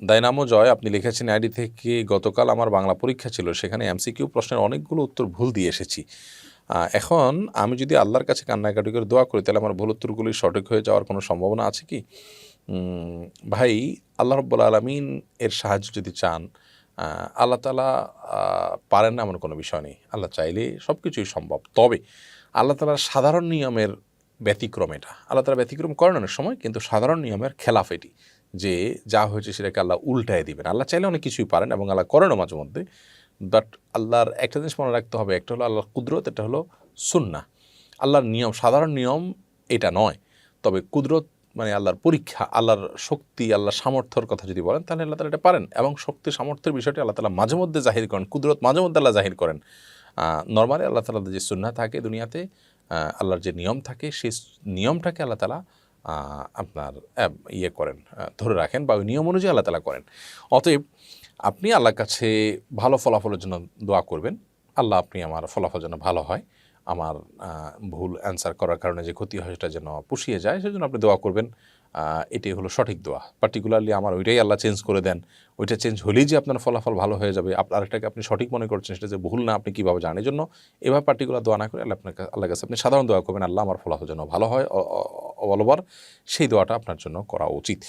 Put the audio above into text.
দায়নামো জয়, আপনি লিখেছেন আইডি থেকে, গতকাল আমার বাংলা পরীক্ষা ছিল, সেখানে এমসিকিউ প্রশ্নের অনেকগুলো উত্তর ভুল দিয়ে এসেছি। এখন আমি যদি আল্লাহর কাছে কান্নাকাটি করে দোয়া করি, তাহলে আমার ভুল উত্তরগুলি সঠিক হয়ে যাওয়ার কোনো সম্ভাবনা আছে কি? ভাই, আল্লাহ রাব্বুল আলামিন এর সাহায্য যদি চান, আল্লাহ তাআলা পারেন না এমন কোনো বিষয় নেই। আল্লাহ চাইলে সব কিছুই সম্ভব। তবে আল্লাহ তাআলার সাধারণ নিয়মের ব্যতিক্রম এটা। আল্লাহ তাআলা ব্যতিক্রম করেন অনেক সময়, কিন্তু সাধারণ নিয়মের খেলাফ এটি, যে যা হয়েছে সেটাকে আল্লাহ উল্টায় দিবেন। আল্লাহ চাইলে অনেক কিছুই পারেন এবং আল্লাহ করেনও মাঝে মধ্যে। বাট আল্লাহর একটা জিনিস মনে রাখতে হবে, একটা হলো আল্লাহর কুদরত, এটা হলো সুন্নাহ। আল্লাহর নিয়ম, সাধারণ নিয়ম এটা নয়। তবে কুদরত মানে আল্লাহর পরীক্ষা, আল্লাহর শক্তি, আল্লাহর সামর্থ্যের কথা যদি বলেন, তাহলে আল্লাহ তাআলা এটা পারেন, এবং শক্তি সামর্থ্যের বিষয়টি আল্লাহ তাআলা মাঝে মধ্যে জাহির করেন, কুদরত মাঝে মধ্যে আল্লাহ জাহির করেন। নরমালি আল্লাহ তাআলার যে সুন্নাহ থাকে দুনিয়াতে, আল্লাহর যে নিয়ম থাকে, সেই নিয়মটাকে আল্লাহ তাআলা আপনার ইয়ে করেন, ধরে রাখেন, বা ওই নিয়ম অনুযায়ী আল্লাহ তাআলা করেন। অতএব আপনি আল্লাহর কাছে ভালো ফলাফলের জন্য দোয়া করবেন, আল্লাহ আপনি আমার ফলাফল যেন ভালো হয়, আমার ভুল অ্যান্সার করার কারণে যে ক্ষতি হয় সেটা যেন পুষিয়ে যায়, সেজন্য আপনি দোয়া করবেন। এটাই হলো সঠিক দোয়া। পার্টিকুলারলি আমার ওইটাই আল্লাহ চেঞ্জ করে দেন, ওইটা চেঞ্জ হলেই যে আপনার ফলাফল ভালো হয়ে যাবে, আরেকটাকে আপনি সঠিক মনে করছেন, সেটা যে ভুল না, আপনি কীভাবে জানেন? এজন্য এভাবে পার্টিকুলার দোয়া না করে আল্লাহর কাছে আপনি সাধারণ দোয়া করবেন, আল্লাহ আমার ফলাফল যেন ভালো হয় অল ওভার, সেই দোয়াটা আপনার জন্য করা উচিত।